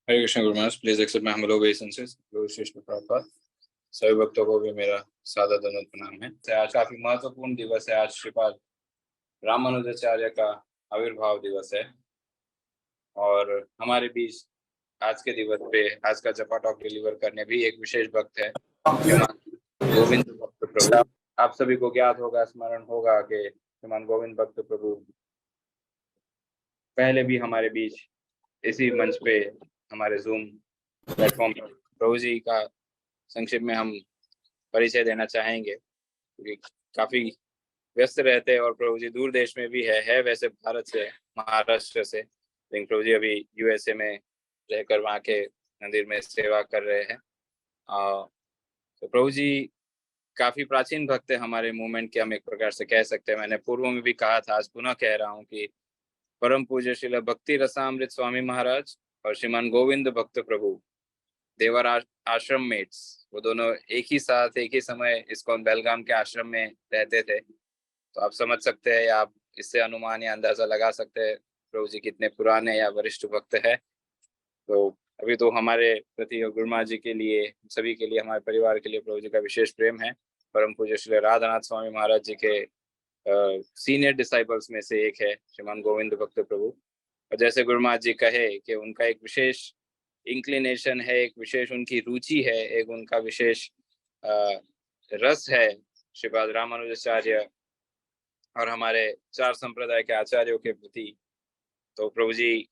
Hare Krishna Guru Maharaj, please accept my humble obeisances. गुरु श्री प्रभुपाद, सभी भक्तों को भी मेरा सादर दंडवत प्रणाम है। आज काफी महत्वपूर्ण दिवस है। आज श्रीपाद रामानुजाचार्य का आविर्भाव दिवस है और हमारे बीच आज के दिवस पे आज का जपा टॉक डिलीवर करने भी एक विशेष भक्त है, गोविंद भक्त प्रभु। आप सभी को ज्ञात होगा, स्मरण होगा कि श्रीमान गोविंद भक्त प्रभु पहले भी हमारे बीच इसी मंच पे हमारे जूम प्लेटफॉर्म पर प्रभु जी का संक्षिप्त में हम परिचय देना चाहेंगे, क्योंकि काफी व्यस्त रहते हैं और प्रभु जी दूर देश में भी है वैसे भारत से, महाराष्ट्र से, लेकिन प्रभु जी अभी यूएसए में रहकर वहाँ के मंदिर में सेवा कर रहे हैं। तो प्रभु जी काफी प्राचीन भक्त है हमारे मूवमेंट के, हम एक प्रकार से कह सकते हैं। मैंने पूर्व में भी कहा था, आज पुनः कह रहा हूँ कि परम पूज्य श्रील भक्ति रसामृत स्वामी महाराज और श्रीमान गोविंद भक्त प्रभु, देवर आश्रम मेट्स, वो दोनों एक ही साथ एक ही समय इस्कॉन बेलगाम के आश्रम में रहते थे। तो आप समझ सकते हैं या आप इससे अनुमान या अंदाजा लगा सकते हैं प्रभु जी कितने पुराने या वरिष्ठ भक्त है। तो अभी तो हमारे प्रति और गुरुमा जी के लिए, सभी के लिए, हमारे परिवार के लिए प्रभु जी का विशेष प्रेम है। परम पूज्य श्री राधानाथ स्वामी महाराज जी के सीनियर डिसाइपल्स में से एक है श्रीमान गोविंद भक्त प्रभु। और जैसे गुरुमा जी कहे कि उनका एक विशेष इंक्लिनेशन है, एक विशेष उनकी रुचि है, एक उनका विशेष रस है श्रीपाद रामानुजाचार्य और हमारे चार संप्रदाय के आचार्यों के प्रति। तो प्रभु जी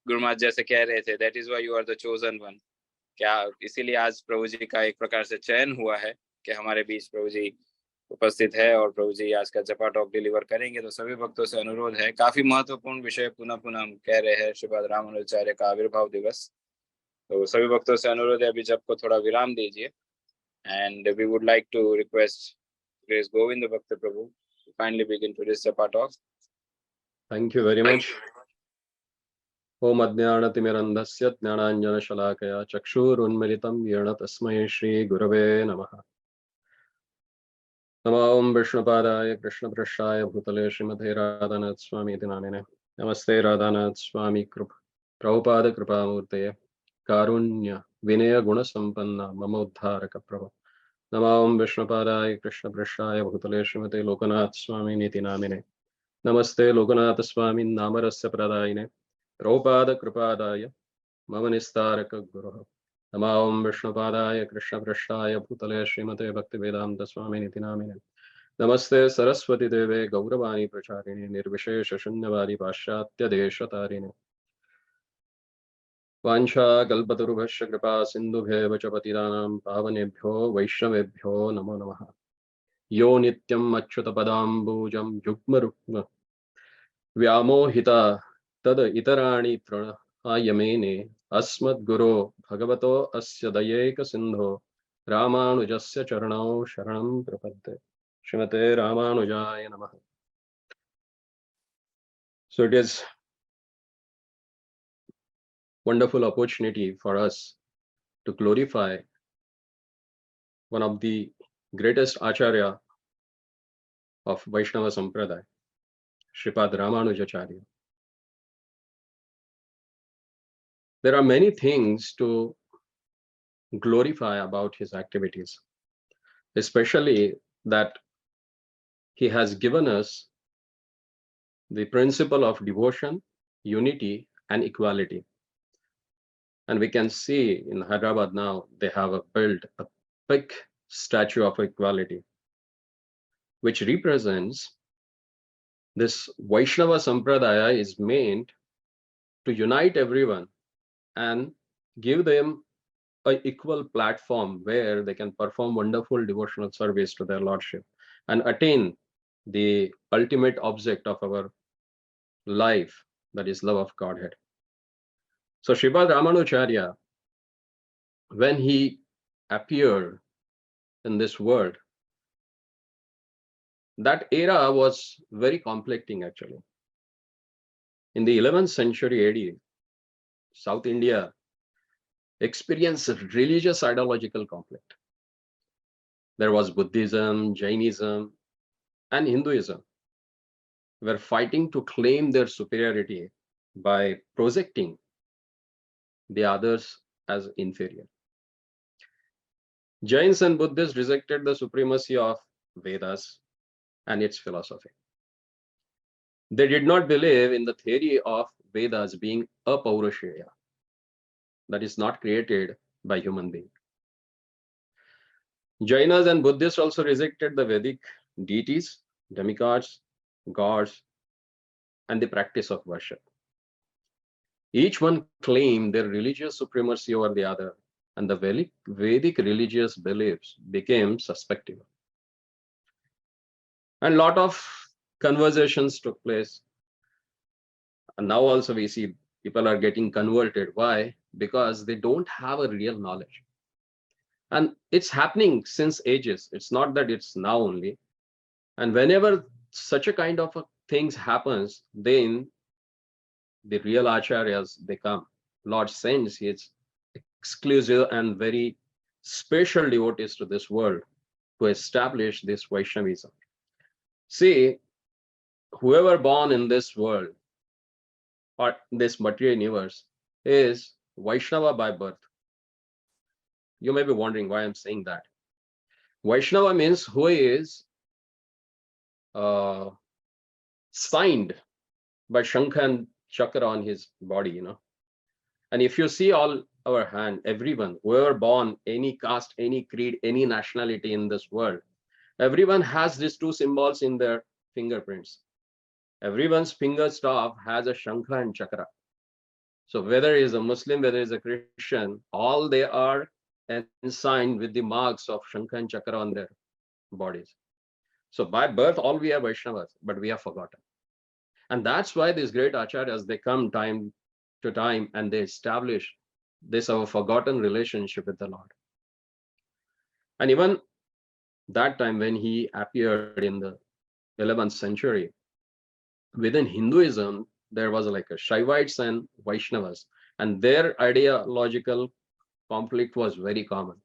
गुरुमाज जैसे कह रहे थे, that is why you are the chosen one. क्या इसीलिए आज प्रभु जी का एक प्रकार से चयन हुआ है कि हमारे बीच प्रभु जी उपस्थित है और प्रभु जी आज का जपा टॉक डिलीवर करेंगे। तो सभी भक्तों से अनुरोध है, काफी महत्वपूर्ण विषय पुनः पुनः हम कह रहे हैं, श्रीपाद रामानुजाचार्य का आविर्भाव दिवस। तो सभी भक्तों से अनुरोध है, अभी जप को थोड़ा विराम दीजिए। And we would like to request grace Govind Bhakt Prabhu to kindly begin today's Japa talk. Thank you very much. Om Ajnanatimirandhasya Jnananjana-shalakaya Chakshurunmilitam Yena Tasmai Shri Gurave Namaha. Namo Om Vishnupadaya Krishna Prashaya Bhutale Srimate Radhanath Swami iti namine. Namaste Radhanath Swami Prabhupada Kripamurtaye Karunya Vinaya Guna Sampanna Mama Uddharaka Prabhu. Namo Om Vishnupadaya Krishna Prashaya Bhutale Srimate Lokanath Swami iti namine. Namaste Lokanath Swami Namarasya Pradayine Prabhupada Kripadaya Mama Nistaraka Guruha. Namo Om Vishnupadaya Krishna Prashaya Bhutale Srimate Bhaktivedanta Swami niti namine. Namaste Saraswati Deve Gauravani Pracharini Nirvishesha Shunyavadi Paschatya Deshatarine. Vancha Kalpatarubhasya Kripa Sindhubheva cha Patidanam Pavanebhyo Vaishnavebhyo Namo Namaha. Yo Nityam Achyuta Padambujam Yukma Rukma Vyamohita Tad Itarani Ayamene Asmad Guru Bhagavato Asya Dayeka Sindho Ramanujasya Charanao Sharanam Prapadde Srimate Ramanujaya Namaha. So it is wonderful opportunity for us to glorify one of the greatest Acharya of Vaishnava Sampradaya, Shripad Ramanujacharya. There are many things to glorify about his activities, especially that he has given us the principle of devotion, unity, and equality. And we can see in Hyderabad now, they have built a big statue of equality, which represents this Vaishnava Sampradaya is meant to unite everyone and give them an equal platform where they can perform wonderful devotional service to their Lordship and attain the ultimate object of our life, that is love of Godhead. So Sripad Ramanujacharya, when he appeared in this world, that era was very conflicting actually. In the 11th century AD, South India experienced religious ideological conflict. There was Buddhism, Jainism, and Hinduism were fighting to claim their superiority by projecting the others as inferior. Jains and Buddhists rejected the supremacy of Vedas and its philosophy. They did not believe in the theory of Vedas being a Paurusheya, that is not created by human being. Jainas and Buddhists also rejected the Vedic deities, demigods, gods, and the practice of worship. Each one claimed their religious supremacy over the other, and the Vedic religious beliefs became suspected. And a lot of conversations took place. And now also we see people are getting converted. Why? Because they don't have a real knowledge. And it's happening since ages. It's not that it's now only. And whenever such a kind of things happens, then the real acharyas, they come. Lord sends his exclusive and very special devotees to this world to establish this Vaishnavism. See, whoever born in this world or this material universe is Vaishnava by birth. You may be wondering why I'm saying that. Vaishnava means who is signed by Shankha and Chakra on his body, you know. And if you see all our hand, everyone, whoever born, any caste, any creed, any nationality in this world, everyone has these two symbols in their fingerprints. Everyone's finger staff has a Shankha and Chakra. So whether he is a Muslim, whether he is a Christian, all they are ensigned with the marks of Shankha and Chakra on their bodies. So by birth, all we are Vaishnavas, but we have forgotten. And that's why these great acharyas, they come time to time and they establish this our forgotten relationship with the Lord. And even that time when he appeared in the 11th century, within Hinduism, there was like a Shaivites and Vaishnavas, and their ideological conflict was very common.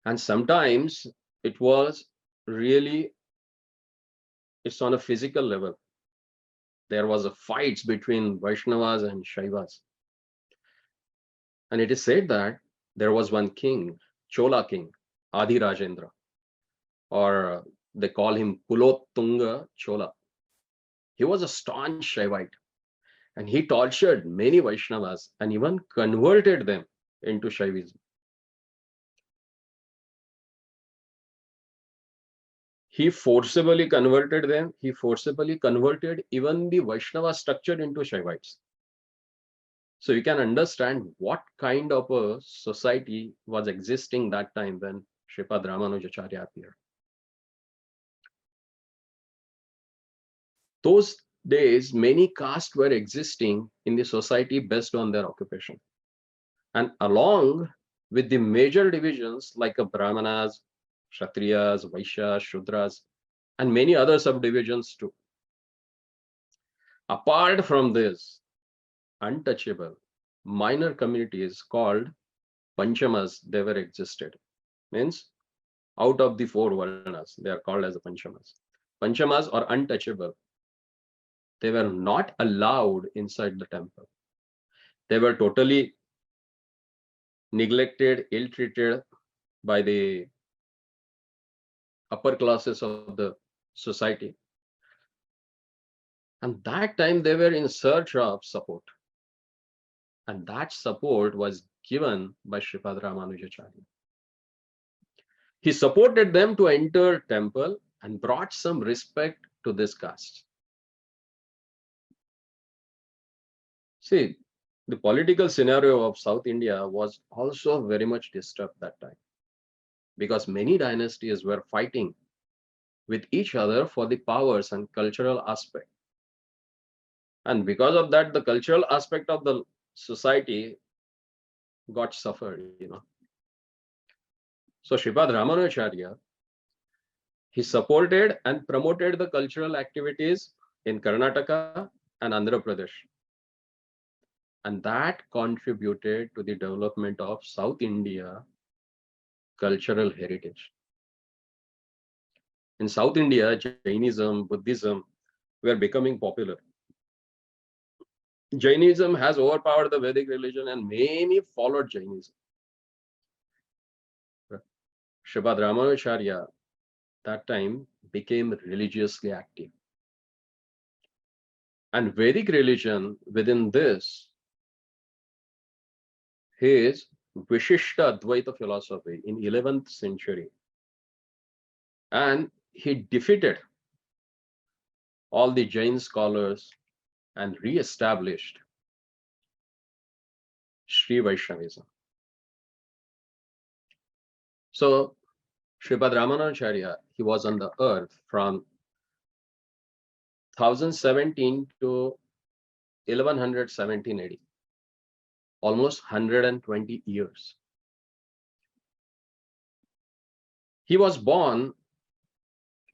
And sometimes it was really, it's on a physical level. There was a fights between Vaishnavas and Shaivas. And it is said that there was one king, Chola king, Adi Rajendra, or they call him Kulottunga Chola. He was a staunch Shaivite, and he tortured many Vaishnavas and even converted them into Shaivism. He forcibly converted them. He forcibly converted even the Vaishnava structure into Shaivites. So you can understand what kind of a society was existing that time when Sripad Ramanujacharya appeared. Those days, many castes were existing in the society based on their occupation. And along with the major divisions like Brahmanas, Kshatriyas, Vaishyas, Shudras, and many other subdivisions too. Apart from this, untouchable minor communities called Panchamas, they were existed. Means out of the four Varnas, they are called as Panchamas. Panchamas are untouchable. They were not allowed inside the temple. They were totally neglected, ill-treated by the upper classes of the society. And that time they were in search of support. And that support was given by Sripad Ramanujacharya. He supported them to enter temple and brought some respect to this caste. See, the political scenario of South India was also very much disturbed that time, because many dynasties were fighting with each other for the powers and cultural aspect. And because of that, the cultural aspect of the society got suffered, you know. So Sripad Ramanujacharya, he supported and promoted the cultural activities in Karnataka and Andhra Pradesh. And that contributed to the development of South India cultural heritage. In South India, Jainism, Buddhism were becoming popular. Jainism has overpowered the Vedic religion and many followed Jainism. Sripad Ramanujacharya that time became religiously active. And Vedic religion, within this, his Vishishta Advaita philosophy in 11th century. And he defeated all the Jain scholars and re-established Sri Vaishnavism. So Sripad Ramanujacharya, he was on the earth from 1017 to 1117 AD, almost 120 years. He was born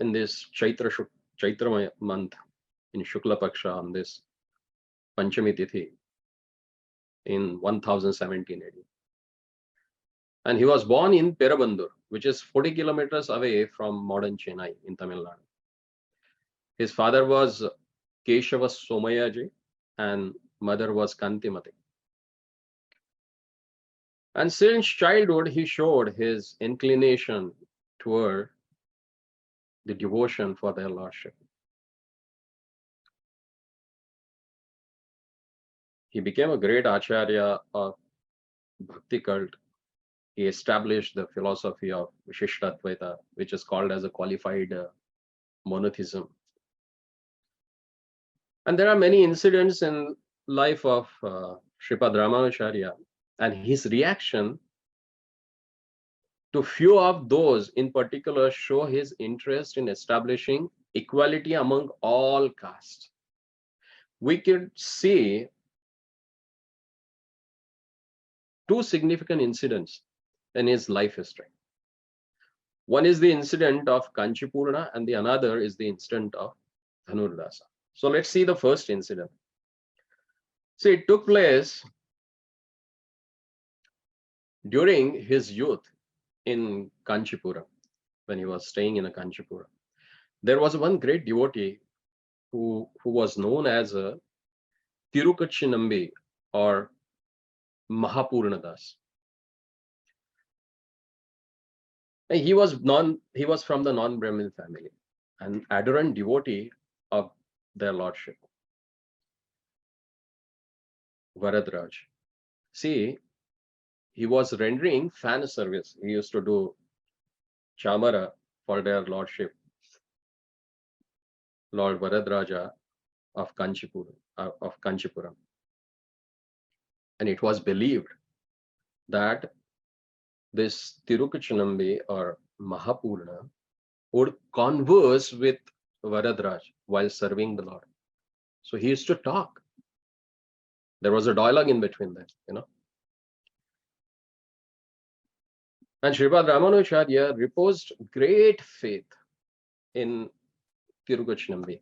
in this Chaitra month in Shukla Paksha on this Panchami Tithi in 1017 AD. And he was born in Perabandur, which is 40 kilometers away from modern Chennai in Tamil Nadu. His father was Keshava Somayaji and mother was Kantimati. And since childhood, he showed his inclination toward the devotion for their Lordship. He became a great Acharya of Bhakti cult. He established the philosophy of Vishishta Advaita, which is called as a qualified monotheism. And there are many incidents in life of Sripad Ramanujacharya, and his reaction to few of those in particular show his interest in establishing equality among all castes. We could see two significant incidents in his life history. One is the incident of Kanchipurna and the another is the incident of Dhanurdasa. So let's see the first incident. So it took place during his youth in Kanchipura, when he was staying in a Kanchipura. There was one great devotee who was known as a Tirukachinambi or Mahapurnadas. He was from the non-Brahmin family, an adherent devotee of their Lordship, Varadraj. See, he was rendering fan service. He used to do chamara for their Lordship, Lord Varadraja of Kanchipuram. And it was believed that this Tirukachinambi or Mahapurna would converse with Varadraj while serving the Lord. So he used to talk. There was a dialogue in between them, And Sripad Ramanujacharya reposed great faith in Tirukachinambi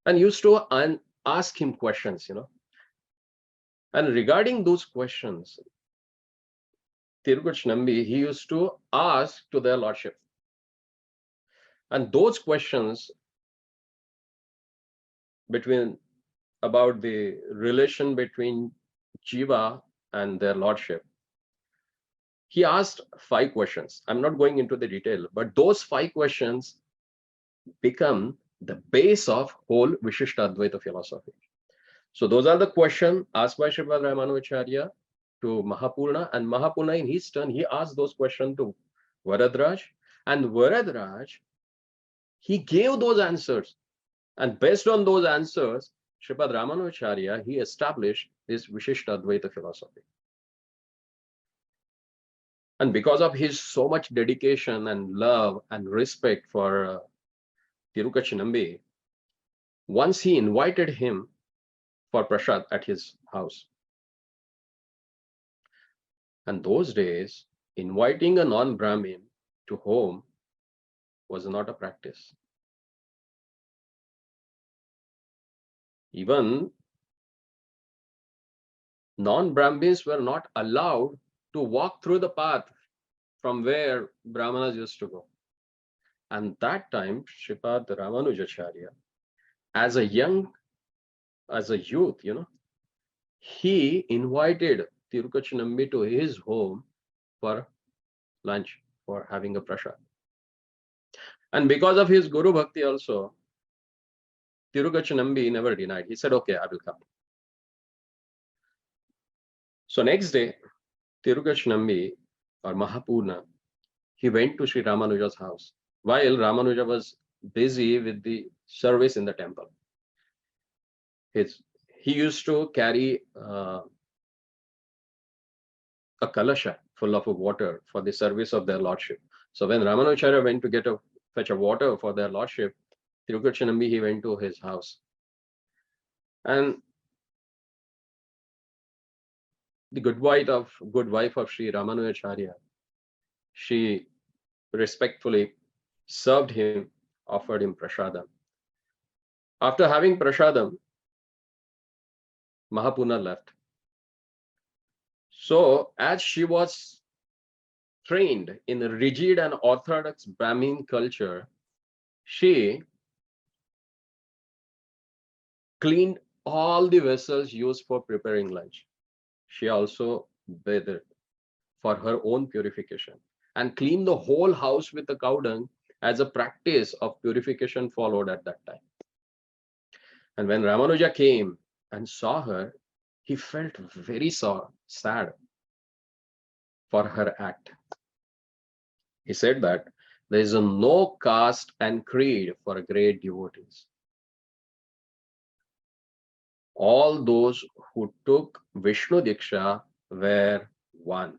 and used to ask him questions, And regarding those questions, Tirukachinambi, he used to ask to their Lordship. And those questions about the relation between Jiva and their Lordship, he asked 5 questions. I'm not going into the detail, but those 5 questions become the base of whole Vishishta Advaita philosophy. So those are the questions asked by Sripad Ramanujacharya to Mahapurna, and Mahapurna in his turn, he asked those questions to Varadraj, and Varadraj, he gave those answers. And based on those answers, Sripad Ramanujacharya, he established this Vishishta Advaita philosophy. And because of his so much dedication and love and respect for Tirukachinambi, once he invited him for prasad at his house. And those days, inviting a non-Brahmin to home was not a practice. Even non-Brahmins were not allowed to walk through the path from where Brahmanas used to go. And that time, Sripad Ramanujacharya, as a young as a youth, he invited Tirukachinambi to his home for lunch, for having a prasad. And because of his Guru Bhakti also, Tirukachinambi never denied. He said, okay, I will come. So next day, Tirukachinambi or Mahapurna, he went to Sri Ramanuja's house while Ramanuja was busy with the service in the temple. He used to carry a kalasha full of water for the service of their lordship. So when Ramanujacharya went to fetch a water for their lordship, Tirukachinambi, he went to his house. And the good wife of Sri Ramanujacharya, she respectfully served him, offered him prasadam. After having prasadam, Mahapurna left. So as she was trained in a rigid and orthodox Brahmin culture, she cleaned all the vessels used for preparing lunch. She also bathed for her own purification and cleaned the whole house with the cow dung as a practice of purification followed at that time. And when Ramanuja came and saw her, he felt very sad for her act. He said that there is no caste and creed for great devotees. All those who took Vishnu Diksha were one.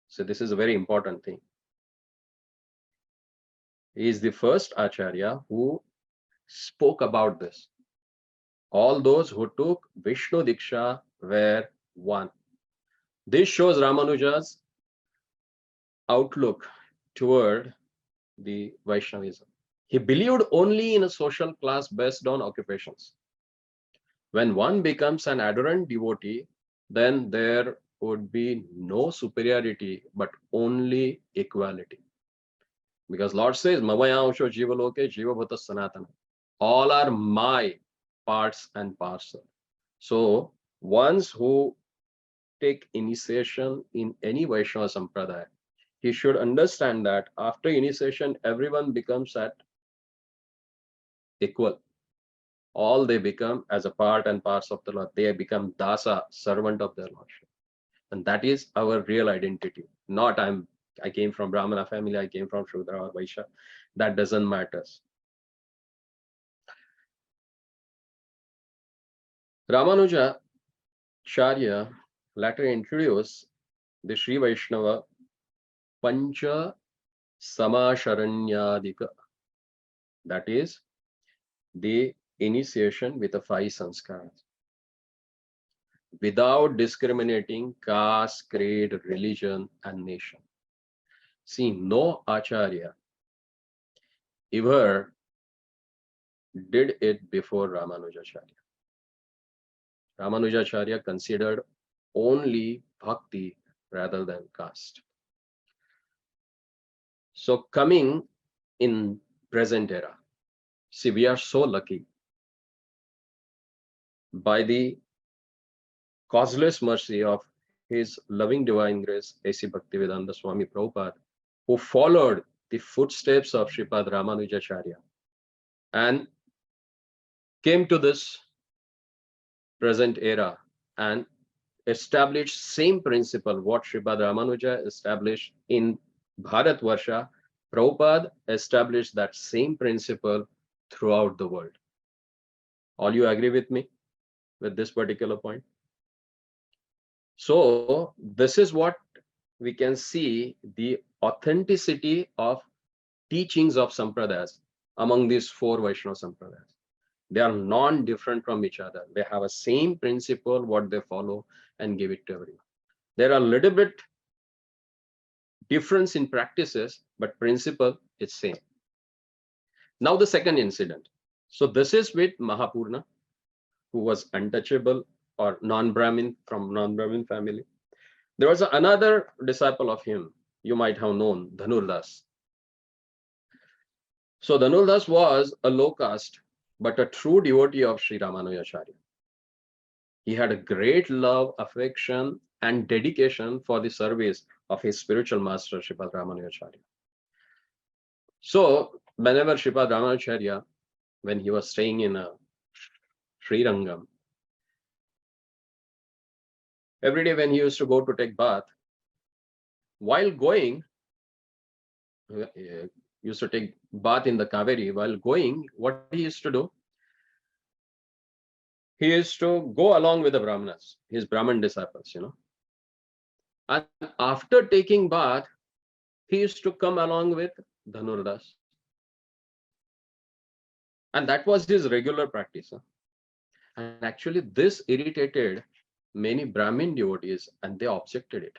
So this is a very important thing. He is the first Acharya who spoke about this. All those who took Vishnu Diksha were one. This shows Ramanuja's outlook toward the Vaishnavism. He believed only in a social class based on occupations. When one becomes an adherent devotee, then there would be no superiority, but only equality. Because Lord says, Mavayansho Jivaloke Jivabhata Sanatana. All are my parts and parcel. So ones who take initiation in any Vaishnava Sampradaya, he should understand that after initiation, everyone becomes at equal. All they become as a part and parcel of the Lord. They become Dasa, servant of their Lordship. And that is our real identity. Not I came from Brahmana family, I came from Shudra or Vaishya. That doesn't matter. Ramanujacharya later introduced the Sri Vaishnava Pancha Samasharanyadika. That is the initiation with the 5 sanskaras, without discriminating caste, creed, religion, and nation. See, no Acharya ever did it before Ramanujacharya. Ramanujacharya considered only bhakti rather than caste. So coming in present era, see, we are so lucky by the causeless mercy of His loving divine grace, A.C. Bhaktivedanta Swami Prabhupada, who followed the footsteps of Sripad Ramanujacharya and came to this present era and established same principle what Sripad Ramanuja established in Bharatvarsha. Prabhupada established that same principle throughout the world. All you agree with me with this particular point? So this is what we can see, the authenticity of teachings of Sampradayas among these 4 Vaishnava Sampradayas. They are non-different from each other. They have a same principle, what they follow and give it to everyone. There are a little bit difference in practices, but principle is same. Now the second incident. So this is with Mahapurna, who was untouchable or non-Brahmin, from non-Brahmin family. There was another disciple of him, you might have known, Dhanurdas. So Dhanurdas was a low caste, but a true devotee of Sri Ramanujacharya. He had a great love, affection, and dedication for the service of his spiritual master, Sripad Ramanujacharya. So, whenever Sripad Ramanujacharya, when he was staying in a Srirangam, every day when he used to go to take bath, while going, used to take bath in the Kaveri, while going, what he used to do? He used to go along with the Brahmanas, his Brahman disciples, And after taking bath, he used to come along with Dhanurdas. And that was his regular practice. And actually, this irritated many Brahmin devotees, and they objected it.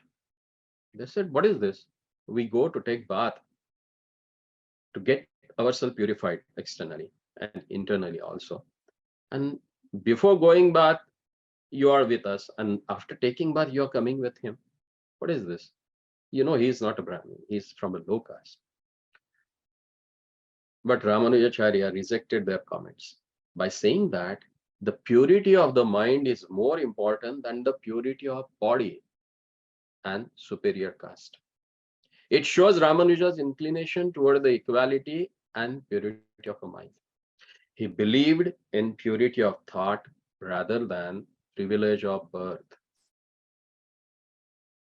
They said, what is this? We go to take bath to get ourselves purified externally and internally also. And before going bath, you are with us. And after taking bath, you are coming with him. What is this? He is not a Brahmin. He's from a low caste. But Ramanujacharya rejected their comments by saying that the purity of the mind is more important than the purity of body and superior caste. It shows Ramanuja's inclination toward the equality and purity of a mind. He believed in purity of thought rather than privilege of birth.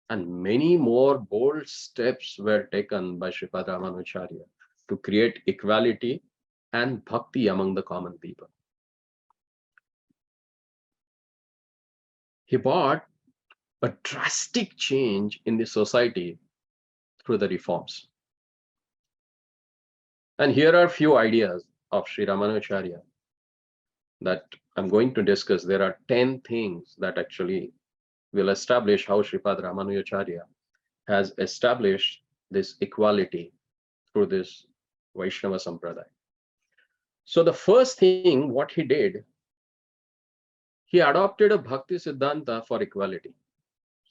And many more bold steps were taken by Sripad Ramanujacharya to create equality and bhakti among the common people. He brought a drastic change in the society through the reforms. And here are a few ideas of Sri Ramanujacharya that I'm going to discuss. There are 10 things that actually will establish how Sripad Ramanujacharya has established this equality through this Vaishnava Sampradaya. So the first thing, what he did, he adopted a Bhakti Siddhanta for equality.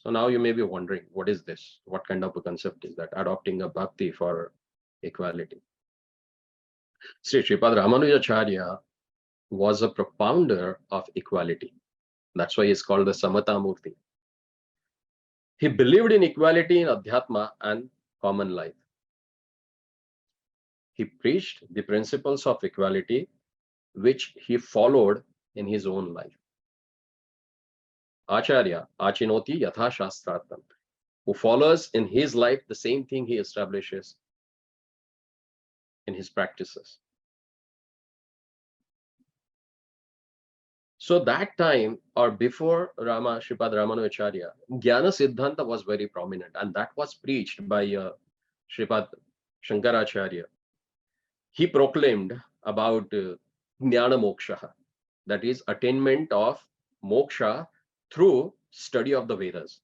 So now you may be wondering, what is this? What kind of a concept is that? Adopting a Bhakti for equality. Sri Sripad Ramanujacharya was a propounder of equality. That's why he's called the Samata Murti. He believed in equality in Adhyatma and common life. He preached the principles of equality, which he followed in his own life. Acharya, Achinoti Yatha Shastratam, who follows in his life the same thing he establishes in his practices. So that time, or before Sripad Ramanujacharya, Jnana Siddhanta was very prominent, and that was preached by Sripad Shankaracharya. He proclaimed about Jnana Moksha, that is attainment of moksha through study of the Vedas.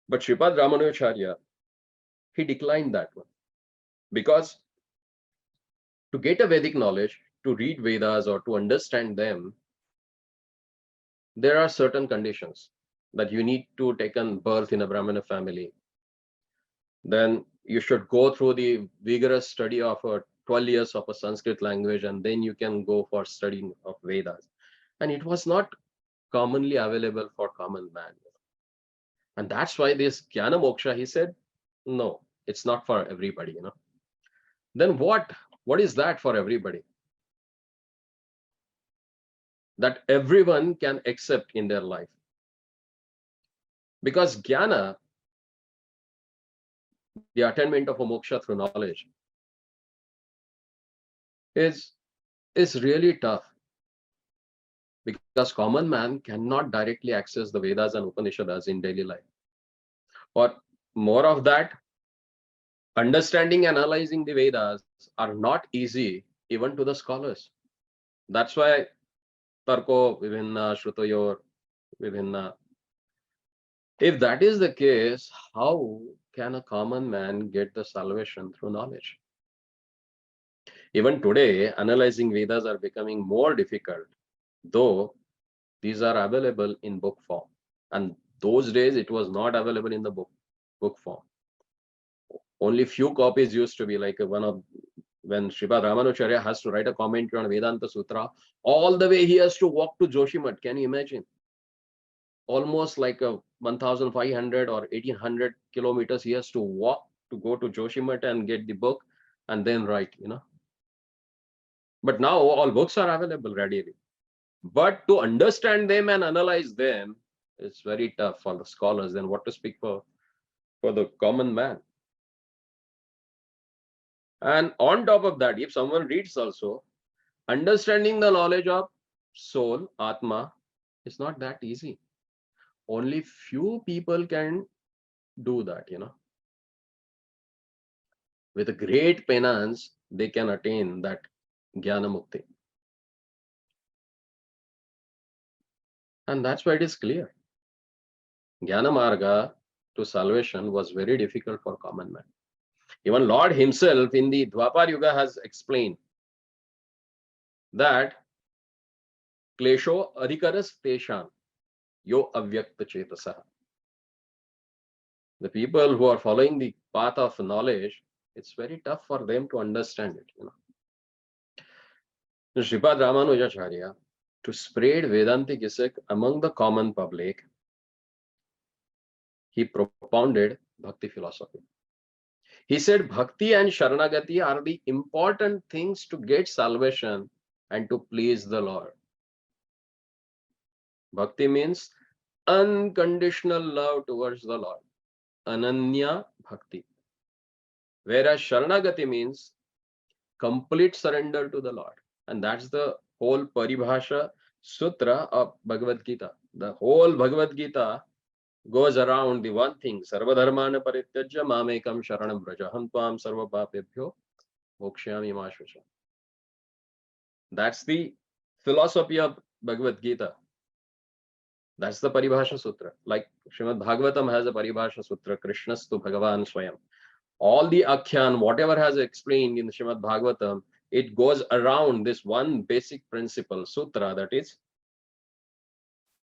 But Sripad Ramanujacharya, he declined that one, because to get a Vedic knowledge, to read Vedas or to understand them, there are certain conditions that you need to take on birth in a Brahmana family. Then you should go through the vigorous study of 12 years of a Sanskrit language, and then you can go for studying of Vedas. And it was not commonly available for common man. And that's why this Jnana Moksha, he said, no, it's not for everybody, Then what is that for everybody? That everyone can accept in their life. Because Jnana, the attainment of a moksha through knowledge, is really tough. Because common man cannot directly access the Vedas and Upanishads in daily life. Or more of that, understanding and analyzing the Vedas are not easy even to the scholars. That's why Tarko Vivinna, Shrutoyor Vivinna. If that is the case, how can a common man get the salvation through knowledge? Even today, analyzing Vedas are becoming more difficult, though these are available in book form. And those days, it was not available in the book form. Only few copies used to be, like one of when Sripad Ramanujacharya has to write a commentary on Vedanta Sutra, all the way he has to walk to Joshimath. Can you imagine? Almost like a 1,500 or 1,800 kilometers he has to walk to go to Joshimath and get the book and then write, But now all books are available readily. But to understand them and analyze them, it's very tough for the scholars. Then what to speak for the common man? And on top of that, if someone reads also, understanding the knowledge of soul, Atma, is not that easy. Only few people can do that, With a great penance, they can attain that Jnana Mukti. And that's why it is clear. Jnana Marga to salvation was very difficult for common man. Even Lord himself in the Dwapar Yuga has explained that Klesho Adhikaras Teshan Yo Avyakta Chetasaha. The people who are following the path of knowledge, it's very tough for them to understand it, Sripad Ramanujacharya, to spread Vedantic ethics among the common public, he propounded Bhakti philosophy. He said Bhakti and Sharanagati are the important things to get salvation and to please the Lord. Bhakti means unconditional love towards the Lord. Ananya Bhakti. Whereas Sharanagati means complete surrender to the Lord. And that's the whole Paribhasha Sutra of Bhagavad Gita. The whole Bhagavad Gita goes around the one thing, Sarvadharmana Parityajya Mamekam Sharanam Vrajaham Tvam Sarva Papebhyo Mokshyami Mashvacha. That's the philosophy of Bhagavad Gita. That's the Paribhasha Sutra. Like Srimad Bhagavatam has a Paribhasha Sutra, Krishnastu Bhagavan Swayam. All the Akhyan, whatever has explained in the Srimad Bhagavatam, it goes around this one basic principle, Sutra, that is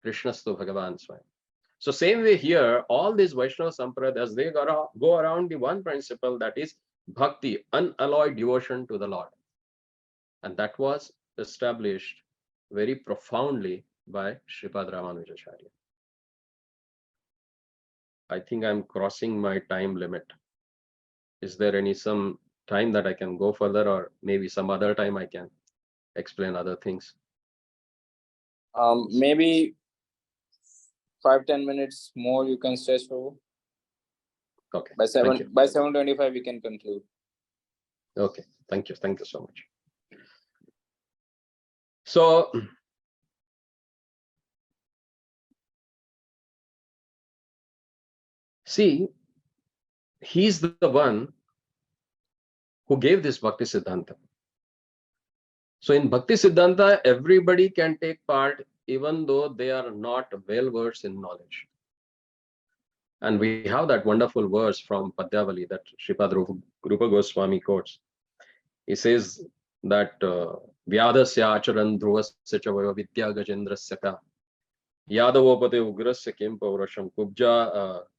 Krishnastu Bhagavan Swayam. So same way here, all these Vaishnava Sampradayas, they go around the one principle, that is Bhakti, unalloyed devotion to the Lord. And that was established very profoundly by Sripad Ramanujacharya. I think I'm crossing my time limit. Is there some time that I can go further, or maybe some other time I can explain other things? Maybe 5-10 minutes more you can stretch for. Okay. By 7:25 we can conclude. Okay. Thank you so much. So see, he's the one who gave this Bhakti Siddhanta. So in Bhakti Siddhanta, everybody can take part, even though they are not well versed in knowledge. And we have that wonderful verse from Padyavali that Sripad Rupa Goswami quotes. He says that Vyadasya acharan dhruvasya chavayo vidya gajendrasya ka yadavopate ugrasya kim paurasham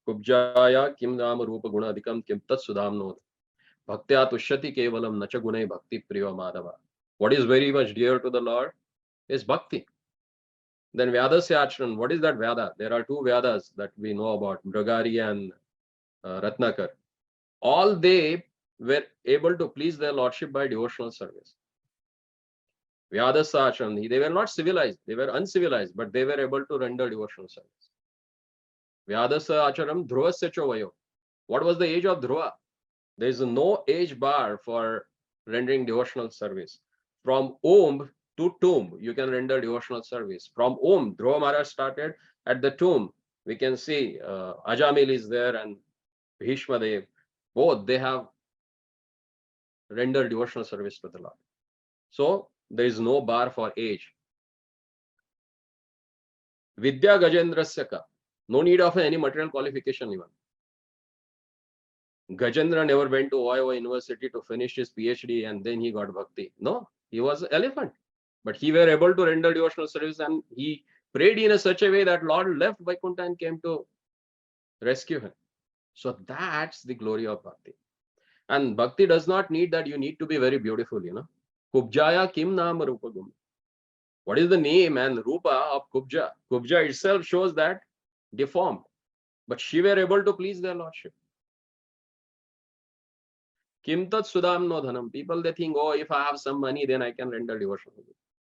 kubjaya kim nama rupa guna adhikam kim tat sudhamnod bhaktya tushyati kevalam nacha gunai bhakti priya madhava. What is very much dear to the Lord is bhakti. Then Vyadasya acharan, what is that Vyada? There are two Vyadas that we know about, Mragari and Ratnakar. All they were able to please their lordship by devotional service. Vyadasya acharan, they were not civilized, they were uncivilized, but they were able to render devotional service. Vyadasya acharam dhruvasya chavayo. What was the age of Dhruva? There is no age bar for rendering devotional service. From Om to tomb, you can render devotional service. From Om, Dhruva Maharaj started at the tomb. We can see Ajamil is there and Bhishma Dev. Both, they have rendered devotional service to the Lord. So there is no bar for age. Vidya Gajendrasya ka. No need of any material qualification even. Gajendra never went to Iowa University to finish his PhD and then he got bhakti. No, he was an elephant. But he were able to render devotional service and he prayed in such a way that Lord left Vaikuntha and came to rescue him. So that's the glory of bhakti. And bhakti does not need that you need to be very beautiful, Kubjaya kim naam rupagum. What is the name and rupa of Kubja? Kubja itself shows that deformed, but she were able to please their lordship. Kim tat sudam no dhanam. People, they think, oh, if I have some money, then I can render devotion.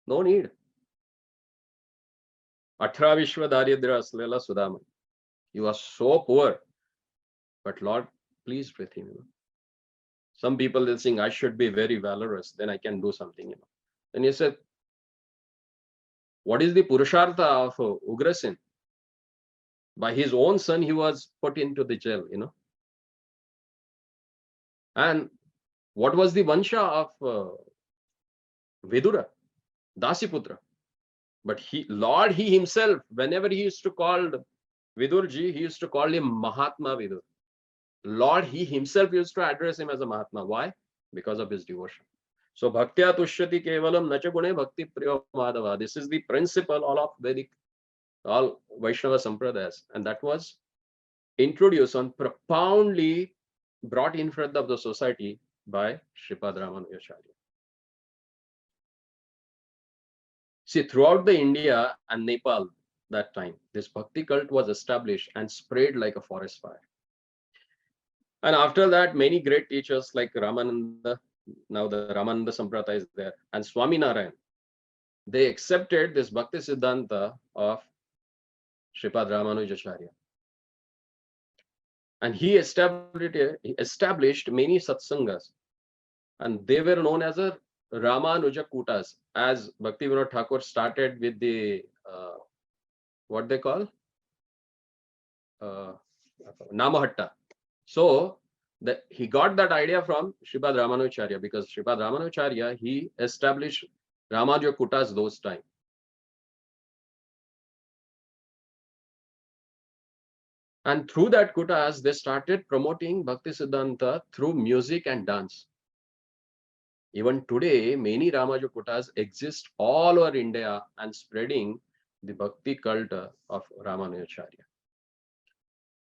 No need. 18 Vishwa Daridra Aslela Sudama. You are so poor, but Lord pleased with him. Some people will think I should be very valorous, then I can do something. Then he said, what is the Purushartha of Ugrasen? By his own son, he was put into the jail, And what was the Vansha of Vidura? Dasiputra. But Lord, he himself, whenever he used to call Vidurji, he used to call him Mahatma Vidur. Lord, he himself used to address him as a Mahatma. Why? Because of his devotion. So, Bhaktya Tushyati Kevalam Nacha Gune Bhakti Priya Madhava. This is the principle all Vaishnava Sampradayas. And that was introduced and profoundly brought in front of the society by Sripad Ramanujacharya. See, throughout the India and Nepal that time, this bhakti cult was established and spread like a forest fire. And after that, many great teachers like Ramananda, now the Ramananda Sampradaya is there, and Swami Narayan, they accepted this Bhakti Siddhanta of Sripad Ramanujacharya. And he established many satsangas, and they were known as a Ramanuja Kutas, as Bhakti Vinod Thakur started with the what they call Namahatta. So he got that idea from Sripad Ramanujacharya, because Sripad Ramanujacharya, he established Ramanuja Kutas those time. And through that Kutas, they started promoting Bhakti Siddhanta through music and dance. Even today, many Ramanuja Kutas exist all over India and spreading the Bhakti cult of Ramanujacharya.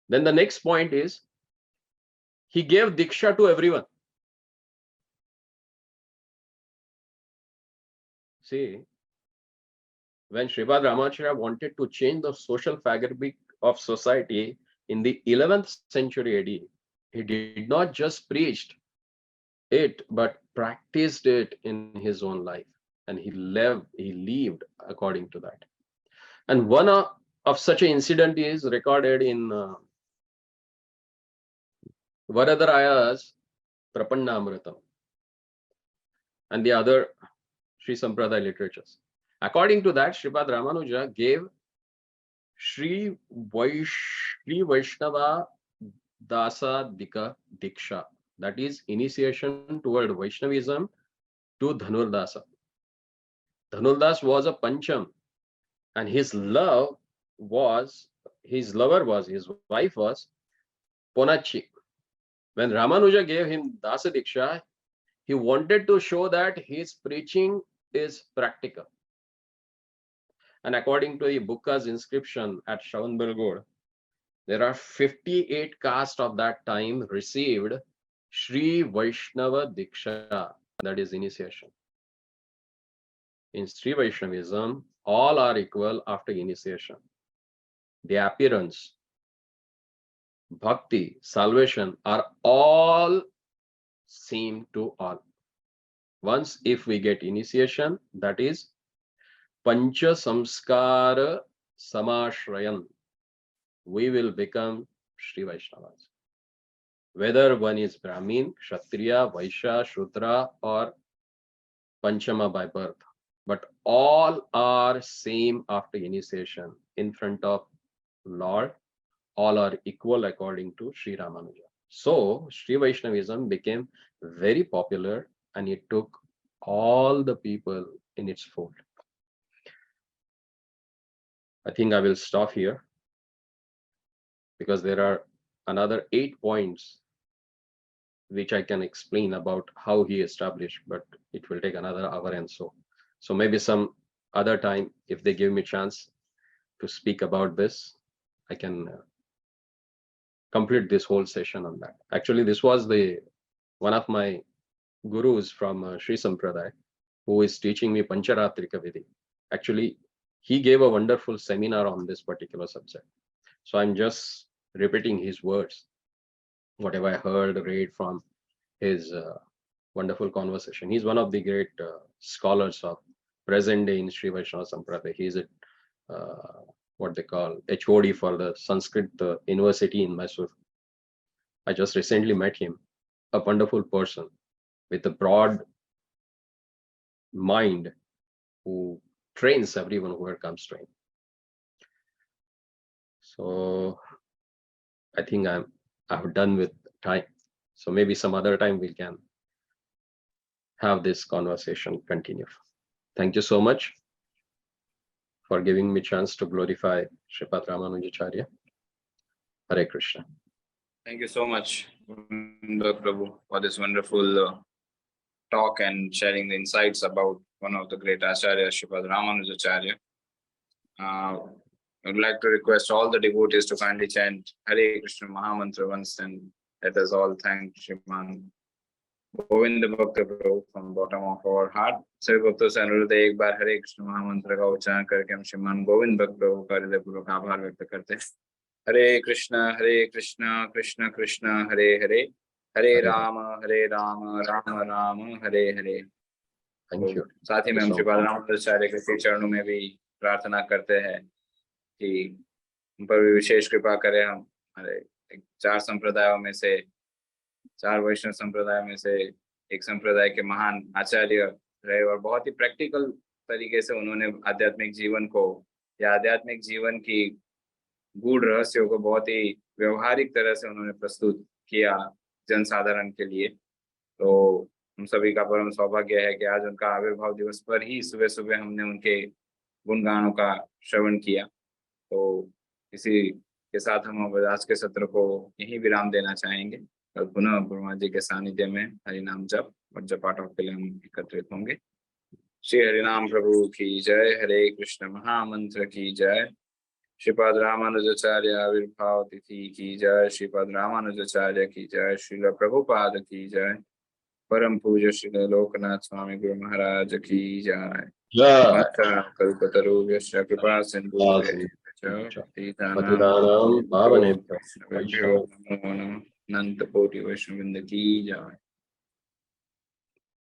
Then the next point is, he gave Diksha to everyone. See, when Sripad Ramanujacharya wanted to change the social fabric of society in the 11th century AD, he did not just preach it, but practiced it in his own life. And he lived according to that. And one of such an incident is recorded in Varadaraya's Prapannamritam and the other Sri Sampradaya literatures. According to that, Sripad Ramanuja gave Sri Vaishnava Dasa Dika Diksha, that is initiation toward Vaishnavism to Dhanurdasa. Dhanurdas was a Pancham, and his wife was Ponachi. When Ramanuja gave him Dasa Diksha, he wanted to show that his preaching is practical. And according to the Bukka's inscription at Shravanbelgod, there are 58 castes of that time received Sri Vaishnava Diksha, that is initiation. In Sri Vaishnavism, all are equal after initiation. The appearance, bhakti, salvation are all same to all. Once if we get initiation, that is Pancha Samskara Samashrayan, we will become Sri Vaishnavas. Whether one is Brahmin, Kshatriya, Vaishya, Shudra, or Panchama by birth, but all are same after initiation in front of Lord. All are equal according to Sri Ramanuja. So Sri Vaishnavism became very popular, and it took all the people in its fold. I think I will stop here, because there are another 8 points which I can explain about how he established, but it will take another hour and so. So maybe some other time, if they give me a chance to speak about this, I can complete this whole session on that. Actually, this was the one of my gurus from Sri Sampradaya, who is teaching me Pancharatrika Vidhi. Actually, he gave a wonderful seminar on this particular subject. So I'm just repeating his words, whatever I heard, read from his wonderful conversation. He's one of the great scholars of present day in Sri Vaishnava Sampradaya. He's a what they call HOD for the Sanskrit University in Mysore. I just recently met him, a wonderful person with a broad mind who trains everyone who comes to him. So I think I've done with time. So maybe some other time we can have this conversation continue. Thank you so much for giving me chance to glorify Sripad Ramanujacharya. Hare Krishna. Thank you so much, Govinda Prabhu, for this wonderful talk and sharing the insights about one of the great acharyas, Sripad Ramanujacharya. I would like to request all the devotees to kindly chant Hare Krishna Mahamantra once, and let us all thank Shriman Govinda Bhakta Prabhu from bottom of our heart. सभी भक्तों से अनुरोध है, एक बार हरे कृष्ण महामंत्र का उच्चारण करके हम श्रीमान गोविंद भक्त प्रभु का हृदयपूर्वक आभार व्यक्त करते हैं। हरे कृष्ण कृष्ण कृष्ण हरे हरे, हरे राम राम राम हरे हरे। Thank you. साथ ही में हम श्रीपाद रामानुजाचार्य के श्री चरणों में भी प्रार्थना करते हैं कि उन पर भी विशेष कृपा करें। हम हमारे चार संप्रदायों में से, चार वैष्णव संप्रदाय में से एक संप्रदाय के महान आचार्य रहे और बहुत ही प्रैक्टिकल तरीके से उन्होंने आध्यात्मिक जीवन को या आध्यात्मिक जीवन की गूढ़ रहस्यों को बहुत ही व्यवहारिक तरह से उन्होंने प्रस्तुत किया जनसाधारण के लिए। तो हम सभी का परम सौभाग्य है कि आज उनका आविर्भाव दिवस पर ही सुबह सुबह हमने उनके गुणगानों का श्रवण किया। तो इसी के साथ हम आज के सत्र को यहीं विराम देना चाहेंगे और पुनः ब्रह्मा जी के सानिध्य में हरिनाम जप और जपाटॉक के लिए हम एकत्रित होंगे। श्री हरिनाम प्रभु की जय, हरे कृष्ण महामंत्र की जय, श्रीपाद रामानुजाचार्य आविर्भाव तिथि की जय, श्रीपाद रामानुजाचार्य की जय, श्रील प्रभुपाद की जय, परम पूज्य श्री लोकनाथ स्वामी गुरु महाराज की जय। कल्पतरुभ्यश्च कृपा सिन्धुभ्यश्च पतितानां पावनेभ्यो नमो नमः। अनंत कोटि वैष्णववृंद की जय।